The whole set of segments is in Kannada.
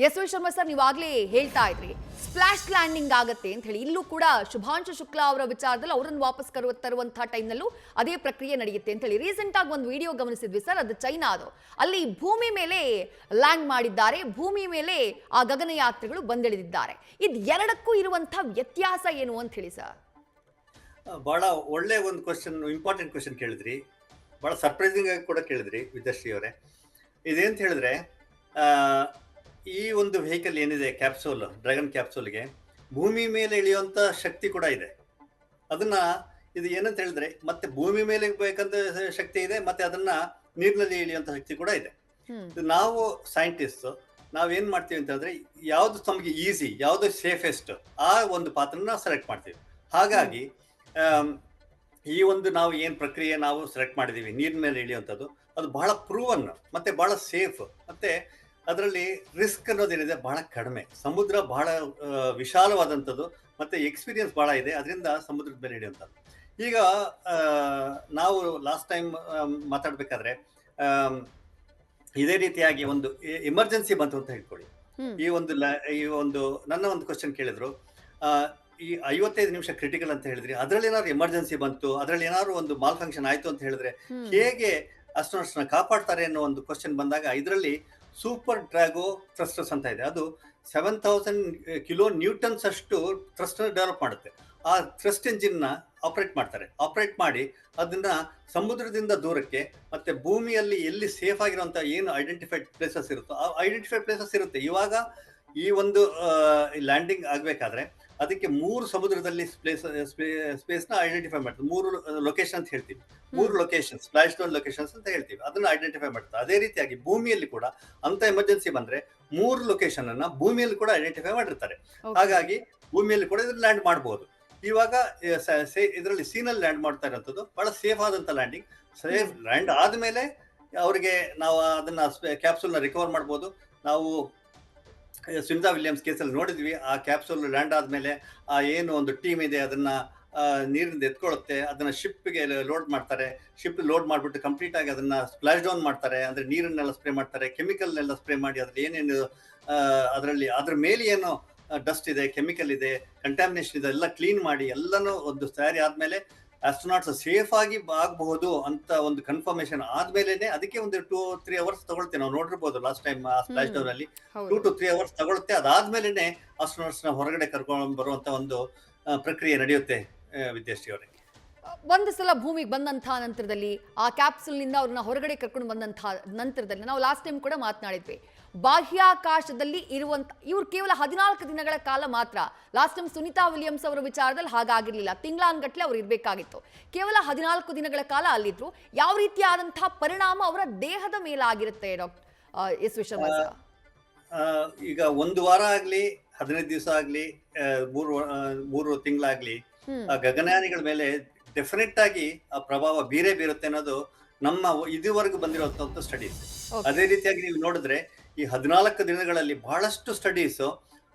ಎಸ್ ವಿ ಶರ್ಮಾ ಸರ್, ನೀವಾಗಲೇ ಹೇಳ್ತಾ ಇದ್ರಿ ಸ್ಪ್ಲಾಶ್ ಲ್ಯಾಂಡಿಂಗ್ ಆಗತ್ತೆ ಅಂತ ಹೇಳಿ. ಇಲ್ಲೂ ಕೂಡ ಶುಭಾಂಶು ಶುಕ್ಲಾ ಅವರ ವಿಚಾರದಲ್ಲಿ ಅವರನ್ನು ವಾಪಸ್ ತರುವಂತಹ ಟೈಮ್ನಲ್ಲೂ ಅದೇ ಪ್ರಕ್ರಿಯೆ ನಡೆಯುತ್ತೆ ಅಂತ ಹೇಳಿ ರೀಸೆಂಟ್ ಆಗಿ ಒಂದು ವಿಡಿಯೋ ಗಮನಿಸಿದ್ವಿ ಸರ್. ಅದು ಚೈನಾದು. ಅಲ್ಲಿ ಭೂಮಿ ಮೇಲೆ ಲ್ಯಾಂಡ್ ಮಾಡಿದ್ದಾರೆ, ಭೂಮಿ ಮೇಲೆ ಆ ಗಗನಯಾತ್ರಿಗಳು ಬಂದಿಳಿದಿದ್ದಾರೆ. ಇದು ಎರಡಕ್ಕೂ ಇರುವಂತಹ ವ್ಯತ್ಯಾಸ ಏನು ಅಂತ ಹೇಳಿ ಸರ್. ಬಹಳ ಒಳ್ಳೆ ಒಂದು ಕ್ವಶನ್, ಇಂಪಾರ್ಟೆಂಟ್ ಕ್ವಶನ್ ಕೇಳಿದ್ರಿ. ಬಹಳ ಸರ್ಪ್ರೈಸಿಂಗ್ ಆಗಿ ಕೂಡ ಕೇಳಿದ್ರಿ ವಿದ್ಯಾಶ್ರೀ ಅವರೇ. ಇದೇಂತ ಹೇಳಿದ್ರೆ, ಈ ಒಂದು ವೆಹಿಕಲ್ ಏನಿದೆ, ಕ್ಯಾಪ್ಸೂಲ್, ಡ್ರ್ಯಾಗನ್ ಕ್ಯಾಪ್ಸೂಲ್ಗೆ ಭೂಮಿ ಮೇಲೆ ಇಳಿಯುವಂತ ಶಕ್ತಿ ಕೂಡ ಇದೆ. ಅದನ್ನ ಇದು ಏನಂತ ಹೇಳಿದ್ರೆ, ಮತ್ತೆ ಭೂಮಿ ಮೇಲೆ ಬೇಕಂತ ಶಕ್ತಿ ಇದೆ, ಮತ್ತೆ ಅದನ್ನ ನೀರಿನಲ್ಲಿ ಇಳಿಯುವಂತ ಶಕ್ತಿ ಕೂಡ ಇದೆ. ನಾವು ಸೈಂಟಿಸ್ಟ್ ನಾವೇನ್ ಮಾಡ್ತೀವಿ ಅಂತ ಹೇಳಿದ್ರೆ, ಯಾವ್ದು ನಮಗೆ ಈಸಿ, ಯಾವ್ದು ಸೇಫೆಸ್ಟ್, ಆ ಒಂದು ಪಾತ್ರನ ಸೆಲೆಕ್ಟ್ ಮಾಡ್ತೀವಿ. ಹಾಗಾಗಿ ಈ ಒಂದು ನಾವು ಏನ್ ಪ್ರಕ್ರಿಯೆ ನಾವು ಸೆಲೆಕ್ಟ್ ಮಾಡಿದೀವಿ ನೀರಿನ ಮೇಲೆ ಇಳಿಯುವಂಥದ್ದು, ಅದು ಬಹಳ ಪ್ರೂವನ್ ಮತ್ತೆ ಬಹಳ ಸೇಫ್. ಮತ್ತೆ ಅದರಲ್ಲಿ ರಿಸ್ಕ್ ಅನ್ನೋದೇನಿದೆ ಬಹಳ ಕಡಿಮೆ. ಸಮುದ್ರ ಬಹಳ ವಿಶಾಲವಾದಂಥದ್ದು, ಮತ್ತೆ ಎಕ್ಸ್ಪೀರಿಯನ್ಸ್ ಬಹಳ ಇದೆ, ಅದರಿಂದ ಸಮುದ್ರದ ಮೇಲೆ ಹಿಡಿಯುವಂಥದ್ದು. ಈಗ ನಾವು ಲಾಸ್ಟ್ ಟೈಮ್ ಮಾತಾಡ್ಬೇಕಾದ್ರೆ ಇದೇ ರೀತಿಯಾಗಿ ಒಂದು ಎಮರ್ಜೆನ್ಸಿ ಬಂತು ಅಂತ ಹೇಳ್ಕೊಳ್ಳಿ. ಈ ಒಂದು ನನ್ನ ಒಂದು ಕ್ವಶನ್ ಕೇಳಿದ್ರು, ಈ 55 ನಿಮಿಷ ಕ್ರಿಟಿಕಲ್ ಅಂತ ಹೇಳಿದ್ರಿ, ಅದ್ರಲ್ಲಿ ಏನಾದ್ರು ಎಮರ್ಜೆನ್ಸಿ ಬಂತು, ಅದ್ರಲ್ಲಿ ಏನಾದ್ರು ಒಂದು ಮಾಲ್ ಫಂಕ್ಷನ್ ಆಯ್ತು ಅಂತ ಹೇಳಿದ್ರೆ ಹೇಗೆ ಅಸ್ಟ್ರೋನಾಟ್ಸ್ನ ಕಾಪಾಡ್ತಾರೆ ಅನ್ನೋ ಒಂದು ಕ್ವಶನ್ ಬಂದಾಗ, ಇದರಲ್ಲಿ ಸೂಪರ್ ಡ್ರ್ಯಾಗೋ ಥ್ರಸ್ಟರ್ಸ್ ಅಂತ ಇದೆ. ಅದು 7000 ಕಿಲೋ ನ್ಯೂಟನ್ಸ್ ಅಷ್ಟು ಥ್ರಸ್ಟ್ ಡೆವಲಪ್ ಮಾಡುತ್ತೆ. ಆ ಥ್ರಸ್ಟ್ ಎಂಜಿನ್ ನ ಆಪರೇಟ್ ಮಾಡಿ ಅದನ್ನ ಸಮುದ್ರದಿಂದ ದೂರಕ್ಕೆ ಮತ್ತೆ ಭೂಮಿಯಲ್ಲಿ ಎಲ್ಲಿ ಸೇಫ್ ಆಗಿರುವಂತ ಏನು ಐಡೆಂಟಿಫೈಡ್ ಪ್ಲೇಸಸ್ ಇರುತ್ತೋ ಆ ಐಡೆಂಟಿಫೈಡ್ ಪ್ಲೇಸಸ್ ಇರುತ್ತೆ. ಇವಾಗ ಈ ಒಂದು ಲ್ಯಾಂಡಿಂಗ್ ಆಗ್ಬೇಕಾದ್ರೆ ಅದಕ್ಕೆ 3 ಸಮುದ್ರದಲ್ಲಿ ಸ್ಪೇಸ್ ನ ಐಡೆಂಟಿಫೈ ಮಾಡ್ತೀವಿ. 3 ಲೊಕೇಶನ್ ಅಂತ ಹೇಳ್ತೀವಿ. 3 ಲೊಕೇಶನ್, ಸ್ಪ್ಲಾಶ್ ಡೌನ್ ಲೊಕೇಶನ್ಸ್ ಅಂತ ಹೇಳ್ತೀವಿ. ಅದನ್ನ ಐಡೆಂಟಿಫೈ ಮಾಡ್ತಾರೆ. ಅದೇ ರೀತಿಯಾಗಿ ಭೂಮಿಯಲ್ಲಿ ಕೂಡ ಅಂತ ಎಮರ್ಜೆನ್ಸಿ ಬಂದ್ರೆ 3 ಲೊಕೇಶನ್ ಅನ್ನ ಭೂಮಿಯಲ್ಲಿ ಕೂಡ ಐಡೆಂಟಿಫೈ ಮಾಡಿರ್ತಾರೆ. ಹಾಗಾಗಿ ಭೂಮಿಯಲ್ಲಿ ಕೂಡ ಇದ್ರ ಲ್ಯಾಂಡ್ ಮಾಡಬಹುದು. ಇವಾಗ ಇದರಲ್ಲಿ ಸೀನಲ್ಲಿ ಲ್ಯಾಂಡ್ ಮಾಡ್ತಾ ಇರೋಂಥದ್ದು ಬಹಳ ಸೇಫ್ ಆದಂತ ಲ್ಯಾಂಡಿಂಗ್. ಸೇಫ್ ಲ್ಯಾಂಡ್ ಆದ್ಮೇಲೆ ಅವ್ರಿಗೆ ನಾವು ಅದನ್ನ ಕ್ಯಾಪ್ಸೂಲ್ ನ ರಿಕವರ್ ಮಾಡ್ಬೋದು. ನಾವು ಸುನಿತಾ ವಿಲಿಯಮ್ಸ್ ಕೇಸಲ್ಲಿ ನೋಡಿದ್ವಿ. ಆ ಕ್ಯಾಪ್ಸೂಲ್ ಲ್ಯಾಂಡ್ ಆದ್ಮೇಲೆ ಆ ಏನು ಒಂದು ಟೀಮ್ ಇದೆ ಅದನ್ನ ನೀರಿನಿಂದ ಎತ್ಕೊಳ್ಳುತ್ತೆ, ಅದನ್ನ ಶಿಪ್ಗೆ ಲೋಡ್ ಮಾಡ್ತಾರೆ. ಶಿಪ್ ಲೋಡ್ ಮಾಡ್ಬಿಟ್ಟು ಕಂಪ್ಲೀಟ್ ಆಗಿ ಅದನ್ನ ಸ್ಪ್ಲಾಶ್ ಡೌನ್ ಮಾಡ್ತಾರೆ. ಅಂದ್ರೆ ನೀರನ್ನೆಲ್ಲ ಸ್ಪ್ರೇ ಮಾಡ್ತಾರೆ, ಕೆಮಿಕಲ್ ನೆಲ್ಲ ಸ್ಪ್ರೇ ಮಾಡಿ ಅದ್ರಲ್ಲಿ ಏನೇನು ಅದರಲ್ಲಿ ಅದ್ರ ಮೇಲೆ ಏನು ಡಸ್ಟ್ ಇದೆ, ಕೆಮಿಕಲ್ ಇದೆ, ಕಂಟ್ಯಾಮಿನೇಷನ್ ಇದೆ, ಎಲ್ಲ ಕ್ಲೀನ್ ಮಾಡಿ ಎಲ್ಲನೂ ಒಂದು ತಯಾರಿ ಆದ್ಮೇಲೆ ಆಸ್ಟ್ರೋನಾಟ್ಸ್ ಸೇಫ್ ಆಗಿ ಆಗಬಹುದು ಅಂತ ಒಂದು ಕನ್ಫರ್ಮೇಶನ್ ಆದ್ಮೇಲೆನೆ ಅದಕ್ಕೆ ಒಂದು 2-3 ಅವರ್ಸ್ ತಗೊಳುತ್ತೆ. ನಾವು ನೋಡಿರ್ಬೋದು ಲಾಸ್ಟ್ ಟೈಮ್ ಸ್ಪ್ಲಾಶ್ ಡೌನ್ ಅಲ್ಲಿ 2 to 3 ಅವರ್ಸ್ ತಗೊಳುತ್ತೆ. ಅದಾದ್ಮೇಲೆನೆ ಆಸ್ಟ್ರೋನಾಟ್ಸ್ ನ ಹೊರಗಡೆ ಕರ್ಕೊಂಡು ಬರುವಂತ ಒಂದು ಪ್ರಕ್ರಿಯೆ ನಡೆಯುತ್ತೆ. ವಿದ್ಯಾಶ್ರೀ ಅವರೇ, ಒಂದು ಸಲ ಭೂಮಿಗೆ ಬಂದಂತಹ ನಂತರದಲ್ಲಿ ಆ ಕ್ಯಾಪ್ಸೂಲ್ನಿಂದ ಅವ್ರನ್ನ ಹೊರಗಡೆ ಕರ್ಕೊಂಡು ಬಂದಂತಹ ನಂತರದಲ್ಲಿ ನಾವು ಲಾಸ್ಟ್ ಟೈಮ್ ಕೂಡ ಮಾತನಾಡಿದ್ವಿ, ಬಾಹ್ಯಾಕಾಶದಲ್ಲಿ ಇರುವಂತ ಇವ್ರು ಕೇವಲ 14 ದಿನಗಳ ಕಾಲ ಮಾತ್ರ. ಲಾಸ್ಟ್ ಟೈಮ್ ಸುನಿತಾ ವಿಲಿಯಮ್ಸ್ ಅವರ ವಿಚಾರದಲ್ಲಿ ಹಾಗಾಗಿರ್ಲಿಲ್ಲ, ತಿಂಗಳಾನ್ಗಟ್ಲೆ ಅವ್ರು ಇರ್ಬೇಕಾಗಿತ್ತು. ಕೇವಲ 14 ದಿನಗಳ ಕಾಲ ಅಲ್ಲಿದ್ರು. ಯಾವ ರೀತಿಯಾದಂತಹ ಪರಿಣಾಮ ಅವರ ದೇಹದ ಮೇಲಾಗಿರುತ್ತೆ doctor S V Sharma sir? ಈಗ 1 ವಾರ ಆಗ್ಲಿ, 15 ದಿವಸ ಆಗ್ಲಿ, 3 ತಿಂಗಳಾಗ್ಲಿ, ಗಗನಯಾನಿಗಳ ಮೇಲೆ ಡೆಫಿನೆಟ್ ಆಗಿ ಆ ಪ್ರಭಾವ ಬೀರುತ್ತೆ ಅನ್ನೋದು ನಮ್ಮ ಇದುವರೆಗೂ ಬಂದಿರುವಂತ ಸ್ಟಡೀಸ್. ಅದೇ ರೀತಿಯಾಗಿ ನೀವು ನೋಡಿದ್ರೆ ಈ 14 ದಿನಗಳಲ್ಲಿ ಬಹಳಷ್ಟು ಸ್ಟಡೀಸ್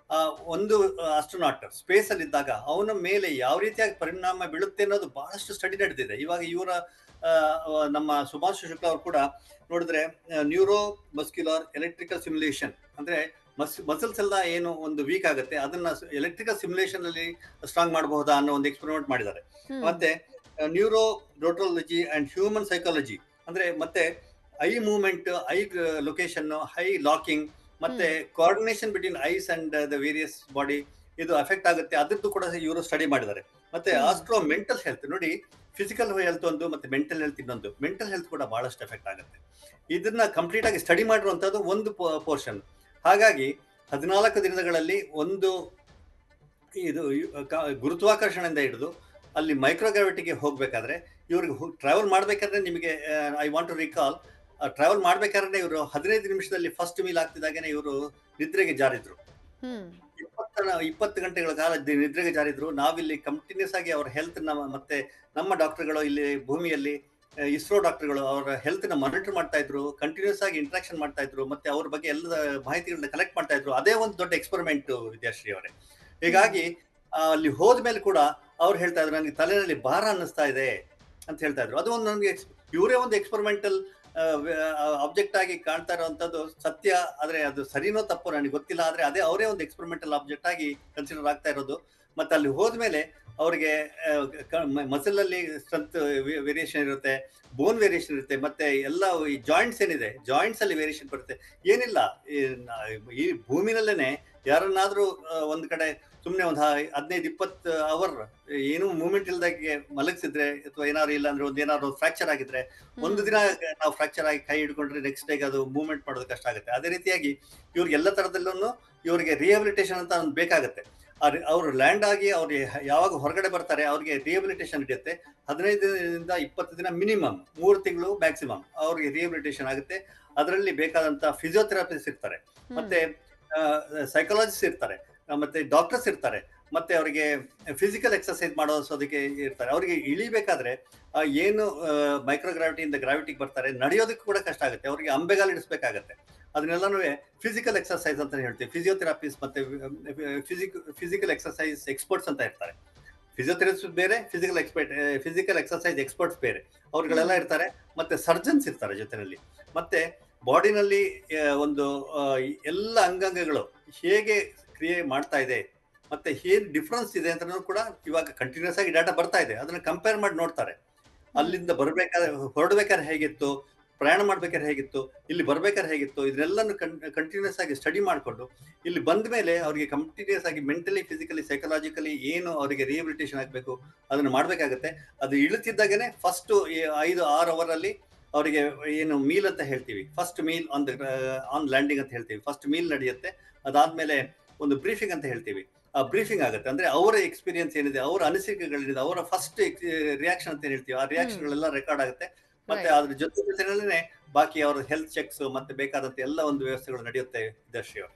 ಒಂದು ಆಸ್ಟ್ರೋನಾಟ್ ಸ್ಪೇಸ್ ಅಲ್ಲಿ ಇದ್ದಾಗ ಅವನ ಮೇಲೆ ಯಾವ ರೀತಿಯಾಗಿ ಪರಿಣಾಮ ಬೀಳುತ್ತೆ ಅನ್ನೋದು ಬಹಳಷ್ಟು ಸ್ಟಡಿ ನಡೆದಿದೆ. ಇವಾಗ ಇವರ ನಮ್ಮ ಶುಭಾಂಶು ಶುಕ್ಲಾ ಅವರು ಕೂಡ ನೋಡಿದ್ರೆ ನ್ಯೂರೋ ಮಸ್ಕ್ಯುಲರ್ ಎಲೆಕ್ಟ್ರಿಕಲ್ ಸಿಮ್ಯುಲೇಷನ್, ಅಂದ್ರೆ ಮಸಲ್ಸ್ ಎಲ್ಲ ಏನು ಒಂದು ವೀಕ್ ಆಗುತ್ತೆ ಅದನ್ನ ಎಲೆಕ್ಟ್ರಿಕಲ್ ಸಿಮ್ಯುಲೇಷನ್ ಅಲ್ಲಿ ಸ್ಟ್ರಾಂಗ್ ಮಾಡಬಹುದಾ ಅನ್ನೋ ಒಂದು ಎಕ್ಸ್ಪೆರಿಮೆಂಟ್ ಮಾಡಿದ್ದಾರೆ. ಮತ್ತೆ ನ್ಯೂರೋ ರೋಟ್ರಾಲಜಿ ಅಂಡ್ ಹ್ಯೂಮನ್ ಸೈಕಾಲಜಿ, ಅಂದ್ರೆ ಮತ್ತೆ eye movement, eye location, eye locking, ಮತ್ತೆ coordination between eyes and the various body ಇದು ಅಫೆಕ್ಟ್ ಆಗುತ್ತೆ. ಅದರದ್ದು ಕೂಡ ಇವರು ಸ್ಟಡಿ ಮಾಡಿದ್ದಾರೆ. ಮತ್ತೆ ಆಸ್ಟ್ರೋ ಮೆಂಟಲ್ ಹೆಲ್ತ್ ನೋಡಿ, ಫಿಸಿಕಲ್ ಹೆಲ್ತ್ ಒಂದು ಮತ್ತೆ ಮೆಂಟಲ್ ಹೆಲ್ತ್ ಇನ್ನೊಂದು. ಮೆಂಟಲ್ ಹೆಲ್ತ್ ಕೂಡ ಬಹಳಷ್ಟು ಎಫೆಕ್ಟ್ ಆಗುತ್ತೆ. ಇದನ್ನ ಕಂಪ್ಲೀಟ್ ಆಗಿ ಸ್ಟಡಿ ಮಾಡಿರುವಂತದ್ದು ಒಂದು ಪೋರ್ಷನ್. ಹಾಗಾಗಿ 14 ದಿನಗಳಲ್ಲಿ ಒಂದು ಇದು ಗುರುತ್ವಾಕರ್ಷಣೆಯಿಂದ ಹಿಡಿದು ಅಲ್ಲಿ ಮೈಕ್ರೋಗ್ರಾವಿಟಿಗೆ ಹೋಗ್ಬೇಕಾದ್ರೆ ಇವ್ರಿಗೆ ಟ್ರಾವೆಲ್ ಮಾಡ್ಬೇಕಾದ್ರೆ, ನಿಮಗೆ I want to recall, travel ಮಾಡ್ಬೇಕಾದ್ರೆ ಇವರು 15 ನಿಮಿಷದಲ್ಲಿ ಫಸ್ಟ್ ಮೀಲ್ ಆಗ್ತಿದ್ದಾಗೇನೆ ಇವರು ನಿದ್ರೆಗೆ ಜಾರಿದ್ರು. 20 ಗಂಟೆಗಳ ಕಾಲ ನಿದ್ರೆಗೆ ಜಾರಿದ್ರು. ನಾವಿಲ್ಲಿ ಕಂಟಿನ್ಯೂಸ್ ಆಗಿ ಅವರ ಹೆಲ್ತ್ ಮತ್ತೆ ನಮ್ಮ ಡಾಕ್ಟರ್ಗಳು ಇಲ್ಲಿ ಭೂಮಿಯಲ್ಲಿ ಇಸ್ರೋ ಡಾಕ್ಟರ್ಗಳು ಅವರ ಹೆಲ್ತ್ ನ ಮಾನಿಟರ್ ಮಾಡ್ತಾ ಇದ್ರು, ಕಂಟಿನ್ಯೂಸ್ ಆಗಿ ಇಂಟ್ರಾಕ್ಷನ್ ಮಾಡ್ತಾ ಇದ್ರು, ಮತ್ತೆ ಅವ್ರ ಬಗ್ಗೆ ಎಲ್ಲ ಮಾಹಿತಿಗಳನ್ನ ಕಲೆಕ್ಟ್ ಮಾಡ್ತಾ ಇದ್ರು. ಅದೇ ಒಂದು ದೊಡ್ಡ ಎಕ್ಸ್ಪೆರಿಮೆಂಟ್ ವಿದ್ಯಾಶ್ರೀ ಅವರೇ. ಹೀಗಾಗಿ ಅಲ್ಲಿ ಹೋದ್ಮೇಲೆ ಕೂಡ ಅವ್ರು ಹೇಳ್ತಾ ಇದ್ರು, ನನಗೆ ತಲೆಯಲ್ಲಿ ಭಾರ ಅನ್ನಿಸ್ತಾ ಇದೆ ಅಂತ ಹೇಳ್ತಾ ಇದ್ರು. ಅದು ಒಂದು ನನಗೆ ಇವರೇ ಒಂದು ಎಕ್ಸ್ಪೆರಿಮೆಂಟಲ್ ಆಬ್ಜೆಕ್ಟ್ ಆಗಿ ಕಾಣ್ತಾ ಇರುವಂತದ್ದು ಸತ್ಯ, ಆದ್ರೆ ಅದು ಸರಿನೋ ತಪ್ಪೋ ನನಗೆ ಗೊತ್ತಿಲ್ಲ. ಆದ್ರೆ ಅದೇ ಅವರೇ ಒಂದು ಎಕ್ಸ್ಪೆರಿಮೆಂಟಲ್ ಆಬ್ಜೆಕ್ಟ್ ಆಗಿ ಕನ್ಸಿಡರ್ ಆಗ್ತಾ ಇರೋದು. ಮತ್ತೆ ಅಲ್ಲಿ ಹೋದ್ಮೇಲೆ ಅವ್ರಿಗೆ ಮಸಲ್ ಅಲ್ಲಿ ಸ್ಟ್ರೆಂತ್ ವೇರಿಯೇಷನ್ ಇರುತ್ತೆ, ಬೋನ್ ವೇರಿಯೇಷನ್ ಇರುತ್ತೆ, ಮತ್ತೆ ಎಲ್ಲ ಈ ಜಾಯಿಂಟ್ಸ್ ಏನಿದೆ ಜಾಯಿಂಟ್ಸ್ ಅಲ್ಲಿ ವೇರಿಯೇಷನ್ ಬರುತ್ತೆ. ಏನಿಲ್ಲ, ಈ ಭೂಮಿನಲ್ಲೇನೆ ಯಾರನ್ನಾದ್ರೂ ಒಂದ್ ಕಡೆ ಸುಮ್ನೆ ಒಂದು 15-20 ಅವರ್ ಏನು ಮೂವ್ಮೆಂಟ್ ಇಲ್ದಾಗೆ ಮಲಗಿಸಿದ್ರೆ ಅಥವಾ ಏನಾದ್ರು ಇಲ್ಲ ಅಂದ್ರೆ ಏನಾದ್ರು ಫ್ರಾಕ್ಚರ್ ಆಗಿದ್ರೆ, ಒಂದು ದಿನ ನಾವು ಫ್ರಾಕ್ಚರ್ ಆಗಿ ಕೈ ಹಿಡ್ಕೊಂಡ್ರೆ ನೆಕ್ಸ್ಟ್ ಡೇಗೆ ಅದು ಮೂವ್ಮೆಂಟ್ ಮಾಡೋದು ಕಷ್ಟ ಆಗುತ್ತೆ. ಅದೇ ರೀತಿಯಾಗಿ ಇವ್ರಿಗೆ ಎಲ್ಲ ತರದಲ್ಲೂ ಇವ್ರಿಗೆ ರಿಹ್ಯಾಬಿಲಿಟೇಷನ್ ಅಂತ ಒಂದು ಬೇಕಾಗುತ್ತೆ. ಅವ್ರು ಲ್ಯಾಂಡ್ ಆಗಿ ಅವ್ರು ಯಾವಾಗ ಹೊರಗಡೆ ಬರ್ತಾರೆ ಅವ್ರಿಗೆ ರಿಹ್ಯಾಬಿಲಿಟೇಷನ್ ನಡೆಯುತ್ತೆ. 15 ದಿನದಿಂದ 20 ದಿನ ಮಿನಿಮಮ್, 3 ತಿಂಗಳು ಮ್ಯಾಕ್ಸಿಮಮ್ ಅವ್ರಿಗೆ ರಿಹ್ಯಾಬಿಲಿಟೇಷನ್ ಆಗುತ್ತೆ. ಅದರಲ್ಲಿ ಬೇಕಾದಂತ ಫಿಸಿಯೋಥೆರಪಿಸ್ಟ್ ಇರ್ತಾರೆ, ಮತ್ತೆ ಸೈಕಾಲಜಿಸ್ಟ್ ಇರ್ತಾರೆ, ಮತ್ತೆ ಡಾಕ್ಟರ್ಸ್ ಇರ್ತಾರೆ, ಮತ್ತೆ ಅವರಿಗೆ ಫಿಸಿಕಲ್ ಎಕ್ಸರ್ಸೈಸ್ ಮಾಡೋದಕ್ಕೆ ಇರ್ತಾರೆ. ಅವರಿಗೆ ಇಳಿಬೇಕಾದ್ರೆ ಏನು ಮೈಕ್ರೋಗ್ರಾವಿಟಿಯಿಂದ ಗ್ರಾವಿಟಿಗೆ ಬರ್ತಾರೆ, ನಡೆಯೋದಕ್ಕೆ ಕೂಡ ಕಷ್ಟ ಆಗುತ್ತೆ, ಅವರಿಗೆ ಅಂಬೆಗಾಲು ಇಡಿಸ್ಬೇಕಾಗತ್ತೆ. ಅದನ್ನೆಲ್ಲನೂ ಫಿಸಿಕಲ್ ಎಕ್ಸರ್ಸೈಸ್ ಅಂತ ಹೇಳ್ತೀವಿ. ಫಿಸಿಯೋಥೆರಪಿಸ್ಟ್ ಮತ್ತೆ ಫಿಸಿಕಲ್ ಎಕ್ಸರ್ಸೈಸ್ ಎಕ್ಸ್ಪರ್ಟ್ಸ್ ಅಂತ ಇರ್ತಾರೆ. ಫಿಸಿಯೋಥೆರಪಿಸ್ಟ್ ಬೇರೆ, ಫಿಸಿಕಲ್ ಎಕ್ಸರ್ಸೈಸ್ ಎಕ್ಸ್ಪರ್ಟ್ಸ್ ಬೇರೆ, ಅವ್ರುಗಳೆಲ್ಲ ಇರ್ತಾರೆ. ಮತ್ತೆ ಸರ್ಜನ್ಸ್ ಇರ್ತಾರೆ ಜೊತೆಯಲ್ಲಿ. ಮತ್ತೆ ಬಾಡಿನಲ್ಲಿ ಒಂದು ಎಲ್ಲ ಅಂಗಾಂಗಗಳು ಹೇಗೆ ಕ್ರಿಯೆ ಮಾಡ್ತಾ ಇದೆ ಮತ್ತೆ ಏನ್ ಡಿಫ್ರೆನ್ಸ್ ಇದೆ ಅಂತ ಕೂಡ ಇವಾಗ ಕಂಟಿನ್ಯೂಸ್ ಆಗಿ ಡಾಟಾ ಬರ್ತಾ ಇದೆ. ಅದನ್ನ ಕಂಪೇರ್ ಮಾಡಿ ನೋಡ್ತಾರೆ. ಅಲ್ಲಿಂದ ಬರ್ಬೇಕಾದ್ರೆ ಹೊರಡ್ಬೇಕಾದ್ರೆ ಹೇಗಿತ್ತು, ಪ್ರಯಾಣ ಮಾಡ್ಬೇಕಾದ್ರೆ ಹೇಗಿತ್ತು, ಇಲ್ಲಿ ಬರ್ಬೇಕಾದ್ರೆ ಹೇಗಿತ್ತು, ಇದನ್ನೆಲ್ಲನೂ ಕಂಟಿನ್ಯೂಸ್ ಆಗಿ ಸ್ಟಡಿ ಮಾಡಿಕೊಂಡು ಇಲ್ಲಿ ಬಂದ ಮೇಲೆ ಅವ್ರಿಗೆ ಕಂಟಿನ್ಯೂಸ್ ಆಗಿ ಮೆಂಟಲಿ, ಫಿಸಿಕಲಿ, ಸೈಕಲಾಜಿಕಲಿ ಏನು ಅವರಿಗೆ ರಿಹ್ಯಾಬಿಲಿಟೇಷನ್ ಆಗಬೇಕು ಅದನ್ನ ಮಾಡ್ಬೇಕಾಗತ್ತೆ. ಅದು ಇಳುತ್ತಿದ್ದಾಗನೆ ಫಸ್ಟ್ 5-6 ಅವರ್ ಅಲ್ಲಿ ಅವರಿಗೆ ಏನು ಮೀಲ್ ಅಂತ ಹೇಳ್ತೀವಿ, ಫಸ್ಟ್ ಮೀಲ್ ಆನ್ ಲ್ಯಾಂಡಿಂಗ್ ಅಂತ ಹೇಳ್ತೀವಿ, ಫಸ್ಟ್ ಮೀಲ್ ನಡೆಯುತ್ತೆ. ಅದಾದ್ಮೇಲೆ ಒಂದು ಬ್ರೀಫಿಂಗ್ ಅಂತ ಹೇಳ್ತೀವಿ. ಆ ಬ್ರೀಫಿಂಗ್ ಆಗುತ್ತೆ, ಅಂದ್ರೆ ಅವರ ಎಕ್ಸ್ಪೀರಿಯನ್ಸ್ ಏನಿದೆ, ಅವರ ಅನಿಸಿಕೆಗಳಿದೆ, ಅವರ ಫಸ್ಟ್ ರಿಯಾಕ್ಷನ್ ಅಂತ ಹೇಳ್ತೀವಿ, ಆ ರಿಯಾಕ್ಷನ್ ಗಳೆಲ್ಲ ರೆಕಾರ್ಡ್ ಆಗುತ್ತೆ. ಮತ್ತೆ ಅದ್ರ ಜೊತೆನೇ ಬಾಕಿ ಅವರ ಹೆಲ್ತ್ ಚೆಕ್ಸ್ ಮತ್ತೆ ಬೇಕಾದಂತ ಎಲ್ಲ ಒಂದು ವ್ಯವಸ್ಥೆಗಳು ನಡೆಯುತ್ತೆ. ದರ್ಶಿ ಅವರು,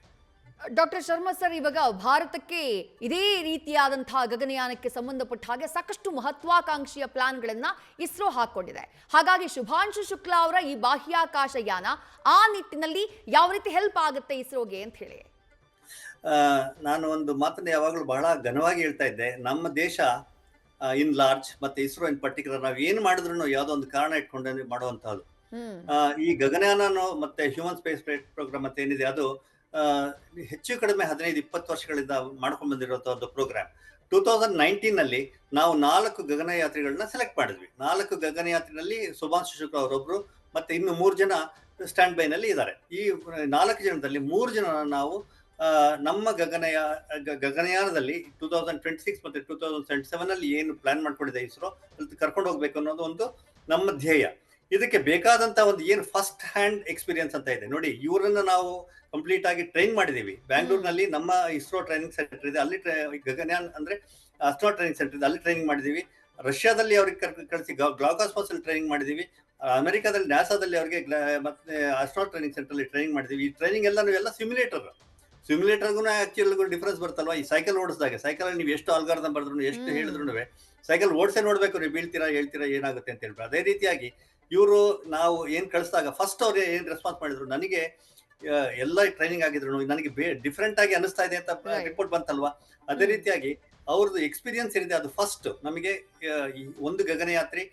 ಡಾಕ್ಟರ್ ಶರ್ಮಾ ಸರ್, ಇವಾಗ ಭಾರತಕ್ಕೆ ಇದೇ ರೀತಿಯಾದಂತಹ ಗಗನಯಾನಕ್ಕೆ ಸಂಬಂಧಪಟ್ಟ ಹಾಗೆ ಸಾಕಷ್ಟು ಮಹತ್ವಾಕಾಂಕ್ಷಿಯ ಪ್ಲಾನ್ಗಳನ್ನ ಇಸ್ರೋ ಹಾಕೊಂಡಿದೆ. ಹಾಗಾಗಿ ಶುಭಾಂಶು ಶುಕ್ಲಾ ಅವರ ಈ ಬಾಹ್ಯಾಕಾಶ ಯಾನ ಆ ನಿಟ್ಟಿನಲ್ಲಿ ಯಾವ ರೀತಿ ಹೆಲ್ಪ್ ಆಗುತ್ತೆ ಇಸ್ರೋಗೆ ಅಂತ ಹೇಳಿ ನಾನು ಒಂದು ಮಾತನ್ನ ಯಾವಾಗಲೂ ಬಹಳ ಘನವಾಗಿ ಹೇಳ್ತಾ ಇದ್ದೆ. ನಮ್ಮ ದೇಶ ಇನ್ ಲಾರ್ಜ್ ಮತ್ತೆ ಇಸ್ರೋ ಇನ್ ಪರ್ಟಿಕ್ಯುಲರ್ ನಾವು ಏನ್ ಮಾಡಿದ್ರು ಯಾವ್ದೋ ಒಂದು ಕಾರಣ ಇಟ್ಕೊಂಡು ಮಾಡುವಂತಹದ್ದು. ಈ ಗಗನಯಾನ ಮತ್ತೆ ಹ್ಯೂಮನ್ ಸ್ಪೇಸ್ ಫ್ಲೈಟ್ ಪ್ರೋಗ್ರಾಮ್ ಮತ್ತೆ ಏನಿದೆ ಅದು ಹೆಚ್ಚು ಕಡಿಮೆ 15-20 ವರ್ಷಗಳಿಂದ ಮಾಡ್ಕೊಂಡ್ ಬಂದಿರುವಂತಹದ್ದು ಪ್ರೋಗ್ರಾಮ್. 2019 ನಲ್ಲಿ ನಾವು 4 ಗಗನಯಾತ್ರಿಗಳನ್ನ ಸೆಲೆಕ್ಟ್ ಮಾಡಿದ್ವಿ. 4 ಗಗನಯಾತ್ರಿನಲ್ಲಿ ಶುಭಾಂಶು ಶುಕ್ಲಾ ಅವರೊಬ್ರು, ಮತ್ತೆ ಇನ್ನು 3 ಜನ ಸ್ಟ್ಯಾಂಡ್ ಬೈ ನಲ್ಲಿ ಇದ್ದಾರೆ. ಈ 4 ಜನದಲ್ಲಿ 3 ಜನ ನಾವು ನಮ್ಮ ಗಗನಯಾನದಲ್ಲಿ 2026 ಮತ್ತೆ 2027 ಅಲ್ಲಿ ಏನು ಪ್ಲಾನ್ ಮಾಡ್ಕೊಂಡಿದೆ ಇಸ್ರೋ ಅಲ್ಲಿ ಕರ್ಕೊಂಡು ಹೋಗ್ಬೇಕು ಅನ್ನೋದು ಒಂದು ನಮ್ಮ ಧ್ಯೇಯ. ಇದಕ್ಕೆ ಬೇಕಾದಂತ ಒಂದು ಏನು ಫಸ್ಟ್ ಹ್ಯಾಂಡ್ ಎಕ್ಸ್ಪೀರಿಯನ್ಸ್ ಅಂತ ಇದೆ ನೋಡಿ. ಇವರನ್ನ ನಾವು ಕಂಪ್ಲೀಟ್ ಆಗಿ ಟ್ರೈನ್ ಮಾಡಿದೀವಿ. ಬ್ಯಾಂಗ್ಳೂರ್ನಲ್ಲಿ ನಮ್ಮ ಇಸ್ರೋ ಟ್ರೈನಿಂಗ್ ಸೆಂಟರ್ ಇದೆ, ಅಲ್ಲಿ ಗಗನಯಾನ್ ಅಂದ್ರೆ ಅಸ್ಟ್ರೋ ಟ್ರೈನಿಂಗ್ ಸೆಂಟರ್ ಇದೆ, ಅಲ್ಲಿ ಟ್ರೈನಿಂಗ್ ಮಾಡಿದೀವಿ. ರಷ್ಯಾದಲ್ಲಿ ಅವ್ರಿಗೆ ಕಳಿಸಿ ಗ್ಲಾಕಾಸ್ಮಾಸ್ ಅಲ್ಲಿ ಟ್ರೈನಿಂಗ್ ಮಾಡಿದೀವಿ. ಅಮೆರಿಕಾದಲ್ಲಿ ನ್ಯಾಸಾದಲ್ಲಿ ಅವ್ರಿಗೆ ಮತ್ತೆ ಅಸ್ಟ್ರೋ ಟ್ರೈನಿಂಗ್ ಸೆಂಟರ್ ಅಲ್ಲಿ ಟ್ರೈನಿಂಗ್ ಮಾಡಿದೀವಿ. ಈ ಟ್ರೈನಿಂಗ್ ಎಲ್ಲ ಸಿಮ್ಯುಲೇಟರ್ಗೂ ಆಕ್ಚುಲಿ ಡಿಫ್ರೆನ್ಸ್ ಬರ್ತಲ್ವಾ. ಈ ಸೈಕಲ್ ಓಡಿಸಿದಾಗ ಸೈಕಲ್ ನೀವು ಎಷ್ಟು ಅಲ್ಗಾರಿದಮ್ ಬರೆದ್ರು ಎಷ್ಟು ಹೇಳಿದ್ರು ಸೈಕಲ್ ಓಡಿಸೇ ನೋಡ್ಬೇಕು, ನೀವು ಬೀಳ್ತೀರಾ ಹೇಳ್ತೀರಾ ಏನಾಗುತ್ತೆ ಅಂತ ಹೇಳ್ಬಿಟ್ಟು. ಅದೇ ರೀತಿಯಾಗಿ ಇವರು ನಾವು ಏನ್ ಕಳಿಸಿದಾಗ ಫಸ್ಟ್ ಅವ್ರು ಏನ್ ರೆಸ್ಪಾನ್ಸ್ ಮಾಡಿದ್ರು, ನನಗೆ ಎಲ್ಲ ಟ್ರೈನಿಂಗ್ ಆಗಿದ್ರು ನನಗೆ ಡಿಫ್ರೆಂಟ್ ಆಗಿ ಅನಿಸ್ತಾ ಇದೆ ಅಂತ ರಿಪೋರ್ಟ್ ಬಂತಲ್ವಾ. ಅದೇ ರೀತಿಯಾಗಿ ಅವ್ರದ್ದು ಎಕ್ಸ್ಪೀರಿಯನ್ಸ್ ಏನಿದೆ ಅದು ಫಸ್ಟ್ ನಮಗೆ ಒಂದು ಗಗನಯಾತ್ರಿ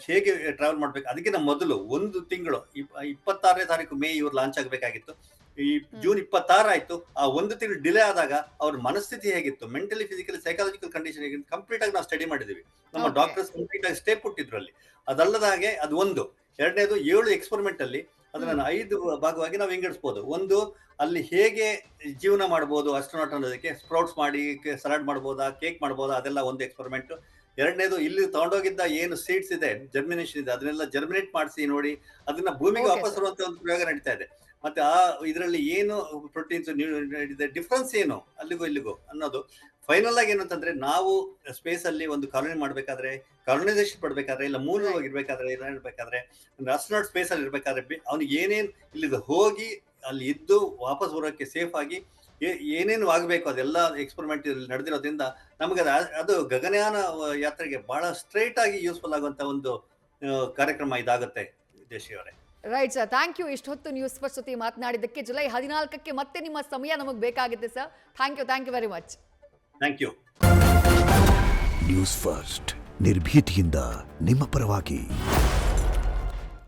ಹೇಗೆ ಟ್ರಾವೆಲ್ ಮಾಡ್ಬೇಕು ಅದಕ್ಕಿಂತ ಮೊದಲು 1 ತಿಂಗಳು 26ನೇ ತಾರೀಕು ಮೇ ಇವ್ರು ಲಾಂಚ್ ಆಗ್ಬೇಕಾಗಿತ್ತು. ಈ ಜೂನ್ 26 ಆಯ್ತು. ಆ 1 ತಿಂಗಳು ಡಿಲೇ ಆದಾಗ ಅವ್ರ ಮನಸ್ಥಿತಿ ಹೇಗಿತ್ತು, ಮೆಂಟಲಿ, ಫಿಸಿಕಲಿ, ಸೈಕಾಲಜಿಕಲ್ ಕಂಡೀಷನ್ ಹೇಗಿತ್ತು ಕಂಪ್ಲೀಟ್ ಆಗಿ ನಾವು ಸ್ಟಡಿ ಮಾಡಿದೀವಿ. ನಮ್ಮ ಡಾಕ್ಟರ್ಸ್ ಕಂಪ್ಲೀಟ್ ಆಗಿ ಸ್ಟೇ ಕೊಟ್ಟಿದ್ರು ಅಲ್ಲಿ. ಅದಲ್ಲದ ಹಾಗೆ ಅದು ಒಂದು. ಎರಡನೇದು 7 ಎಕ್ಸ್ಪೆರಿಮೆಂಟ್ ಅಲ್ಲಿ ಅದನ್ನ 5 ಭಾಗವಾಗಿ ನಾವು ವಿಂಗಡಿಸಬಹುದು. ಒಂದು, ಅಲ್ಲಿ ಹೇಗೆ ಜೀವನ ಮಾಡಬಹುದು ಅಸ್ಟ್ರೋನಾಟ್ ಅನ್ನೋದಕ್ಕೆ, ಸ್ಪ್ರೌಟ್ಸ್ ಮಾಡಿ ಸಲಾಡ್ ಮಾಡಬಹುದಾ, ಕೇಕ್ ಮಾಡಬಹುದಾ, ಅದೆಲ್ಲ ಒಂದು ಎಕ್ಸ್ಪೆರಿಮೆಂಟ್. ಎರಡನೇದು, ಇಲ್ಲಿ ತಗೊಂಡೋಗಿದ್ದ ಏನು ಸೀಡ್ಸ್ ಇದೆ, ಜರ್ಮಿನೇಷನ್ ಇದೆ, ಅದನ್ನೆಲ್ಲ ಜರ್ಮಿನೇಟ್ ಮಾಡಿಸಿ ನೋಡಿ ಅದನ್ನ ಭೂಮಿಗೆ ವಾಪಸ್ ಬರುವಂತ ಒಂದು ಪ್ರಯೋಗ ನಡೀತಾ ಇದೆ. ಮತ್ತೆ ಆ ಇದರಲ್ಲಿ ಏನು ಪ್ರೋಟೀನ್ಸ್ ಡಿಫ್ರೆನ್ಸ್ ಏನು ಅಲ್ಲಿಗೂ ಇಲ್ಲಿಗೂ ಅನ್ನೋದು. ಫೈನಲ್ ಆಗಿ ಏನು ಅಂತಂದ್ರೆ, ನಾವು ಸ್ಪೇಸ್ ಅಲ್ಲಿ ಒಂದು ಕಾಲೋನಿ ಮಾಡ್ಬೇಕಾದ್ರೆ, ಕಾಲೋನೈಸೇಷನ್ ಪಡ್ಬೇಕಾದ್ರೆ, ಇಲ್ಲ ಮೂಲವಾಗಿ ಇರ್ಬೇಕಾದ್ರೆ ಅಸ್ಟ್ರೋನಾಟ್ ಸ್ಪೇಸ್ ಅಲ್ಲಿ ಇರ್ಬೇಕಾದ್ರೆ ಅವ್ನಿಗೆ ಏನೇನ್ ಇಲ್ಲಿಗೆ ಹೋಗಿ ಅಲ್ಲಿ ಇದ್ದು ವಾಪಸ್ ಬರೋಕೆ ಸೇಫ್ ಆಗಿ ಏನೇನು ಆಗ್ಬೇಕು ಅದೆಲ್ಲ ಎಕ್ಸ್ಪೆರಿಮೆಂಟ್ ನಡೆದಿರೋದ್ರಿಂದ ನಮಗೆ ಅದು ಗಗನಯಾನ ಯಾತ್ರೆಗೆ ಬಹಳ ಸ್ಟ್ರೈಟ್ ಆಗಿ ಯೂಸ್ಫುಲ್ ಆಗುವಂತ ಒಂದು ಕಾರ್ಯಕ್ರಮ ಇದಾಗುತ್ತೆ. ದೇಶಿ ಅವರೇ, ರೈಟ್ ಸರ್, ಥ್ಯಾಂಕ್ ಯು. ಇಷ್ಟೊತ್ತು ನ್ಯೂಸ್ ಫಸ್ಟ್ ಜೊತೆ ಮಾತನಾಡಿದ್ದಕ್ಕೆ. ಜುಲೈ 14ಕ್ಕೆ ಮತ್ತೆ ನಿಮ್ಮ ಸಮಯ ನಮಗೆ ಬೇಕಾಗುತ್ತೆ ಸರ್. Thank you very much. Thank you. News first, ನಿರ್ಭೀತಿಯಿಂದ ನಿಮ್ಮ ಪರವಾಗಿ.